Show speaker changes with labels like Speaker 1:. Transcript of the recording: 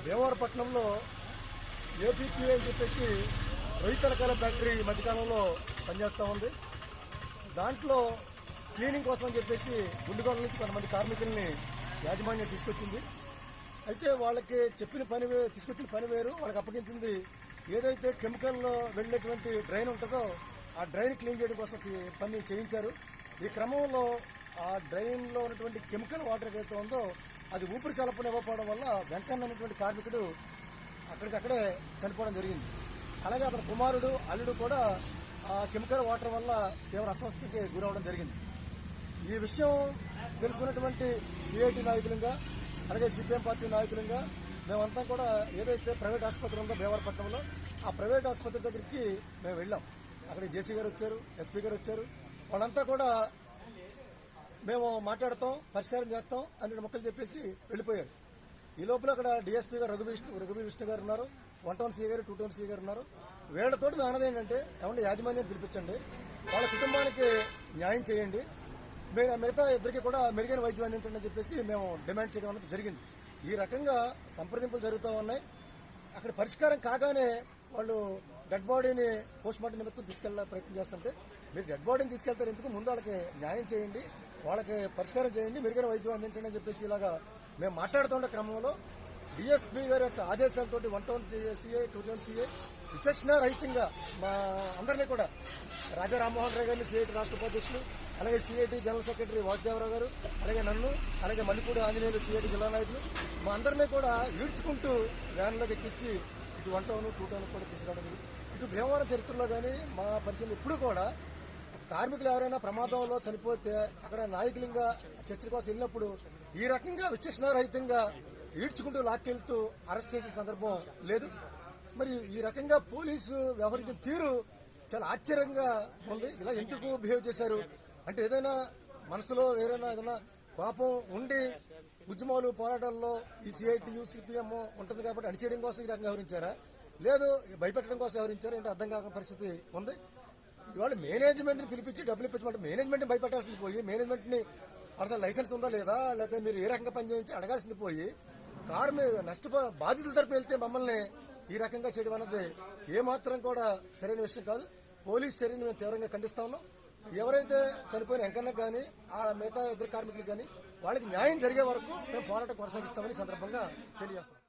Speaker 1: భీమవరపట్నంలో APQ అని చెప్పేసి రొయ్యతలకాయల factory ఈ మధ్యకాలంలో పనిచేస్తూ ఉంది. దాంట్లో క్లీనింగ్ కోసం అని చెప్పేసి గుండుగోల నుంచి కొంతమంది కార్మికుల్ని యాజమాన్యం తీసుకొచ్చింది. అయితే వాళ్ళకి చెప్పిన పని తీసుకొచ్చిన పని వేరు, వాళ్ళకి అప్పగించింది ఏదైతే కెమికల్లో వెళ్ళేటువంటి డ్రైన్ ఉంటుందో ఆ డ్రైన్ క్లీన్ చేయడం కోసం పని చేయించారు. ఈ క్రమంలో ఆ డ్రైన్లో ఉన్నటువంటి కెమికల్ వాటర్ ఏదైతే ఉందో అది ఊపిరి సలపన ఇవ్వకపోవడం వల్ల వెంకన్న అనేటువంటి కార్మికుడు అక్కడికక్కడే చనిపోవడం జరిగింది. అలాగే అతని కుమారుడు అల్లుడు కూడా ఆ కెమికల్ వాటర్ వల్ల తీవ్ర అస్వస్థతకి గురవడం జరిగింది. ఈ విషయం తెలుసుకున్నటువంటి సిఐటి నాయకులుగా అలాగే సిపిఎం పార్టీ నాయకులుగా మేమంతా కూడా ఏదైతే ప్రైవేట్ ఆసుపత్రి ఉందో భీమవరపట్నంలో ఆ ప్రైవేట్ ఆసుపత్రి దగ్గరికి మేము వెళ్ళాం. అక్కడ జేసీ గారు వచ్చారు, ఎస్పీ గారు వచ్చారు. వాళ్ళంతా కూడా మేము మాట్లాడతాం, పరిష్కారం చేస్తాం అని మొక్కలు చెప్పేసి వెళ్ళిపోయారు. ఈ లోపల అక్కడ డిఎస్పీ గారు రఘువీర్ విష్ణు గారు ఉన్నారు, 1 సీ గారు 2 సీ గారు ఉన్నారు. వీళ్లతోటి మేము అన్నది ఏంటంటే ఏమంటే యాజమాన్యం పిలిపించండి, వాళ్ళ కుటుంబానికి న్యాయం చేయండి, మిగతా ఇద్దరికి కూడా మెరుగైన వైద్యం అందించండి అని చెప్పేసి మేము డిమాండ్ చేయడం అనేది జరిగింది. ఈ రకంగా సంప్రదింపులు జరుగుతూ ఉన్నాయి. అక్కడ పరిష్కారం కాగానే వాళ్ళు డెడ్ బాడీని పోస్ట్మార్టం నిమిత్తం తీసుకెళ్లే ప్రయత్నం చేస్తుంటే మీరు డెడ్ బాడీని తీసుకెళ్తారు ఎందుకు, ముందు వాళ్ళకి న్యాయం చేయండి, వాళ్ళకి పరిష్కారం చేయండి, మెరుగైన వైద్యం అందించండి అని చెప్పేసి ఇలాగా మేము మాట్లాడుతున్న క్రమంలో డిఎస్పీ గారి యొక్క ఆదేశాలతోటి 1 సీఏ 2 సీఏ విచక్షణారహితంగా మా అందరినీ కూడా రాజా రామ్మోహన్ రావు గారిని సిఐటి రాష్ట్ర ఉపాధ్యక్షులు, అలాగే సిఐటి జనరల్ సెక్రటరీ వాసుదేవరావు గారు, అలాగే నన్ను, అలాగే మల్లిపూడి ఆంజనేయులు సిఐటి జిల్లా నాయకులు మా అందరినీ కూడా ఈడ్చుకుంటూ వ్యాన్లోకి ఎక్కించి ఇటు 1 టౌన్ 2 టౌన్ కూడా తీసుకురావడం జరిగింది. ఇటు భీమవరం చరిత్రలో కానీ మా పరిస్థితులు ఎప్పుడు కూడా కార్మికులు ఎవరైనా ప్రమాదంలో చనిపోతే అక్కడ నాయకులంగా చర్చల కోసం వెళ్ళినప్పుడు ఈ రకంగా విచక్షణారహితంగా ఈడ్చుకుంటూ లాక్కెళ్తూ అరెస్ట్ చేసే సందర్భం లేదు. మరి ఈ రకంగా పోలీసు వ్యవహరించిన తీరు చాలా ఆశ్చర్యంగా ఉంది. ఇలా ఎందుకు బిహేవ్ చేశారు అంటే ఏదైనా మనసులో వేరైనా ఏదైనా కోపం ఉండి ఉద్యమాలు పోరాటాల్లో ఈ సిఐటియు సిపిఎం ఉంటుంది కాబట్టి అణిచేయడం కోసం ఈ రకంగా వ్యవహరించారా, లేదు భయపెట్టడం కోసం వ్యవహరించారా అంటే అర్థం కాకుండా పరిస్థితి ఉంది. ఇవాళ మేనేజ్మెంట్ని పిలిపించి డబ్బులు ఇప్పించమంటే మేనేజ్మెంట్ని భయపెట్టాల్సింది పోయి మేనేజ్మెంట్ని అసలు లైసెన్స్ ఉందా లేదా, లేకపోతే మీరు ఏ రకంగా పనిచేయించి అడగాల్సింది పోయి బాధితుల తరపు వెళ్తే మమ్మల్ని ఈ రకంగా చేయడం అన్నది ఏమాత్రం కూడా సరైన విషయం కాదు. పోలీస్ చర్యను మేము తీవ్రంగా ఖండిస్తా ఉన్నాం. ఎవరైతే చనిపోయిన వెంకన్నకు కానీ ఆ మిగతా ఇద్దరు కార్మికులకు కానీ వాళ్ళకి న్యాయం జరిగే వరకు మేము పోరాటం కొనసాగిస్తామని సందర్భంగా తెలియజేస్తాం.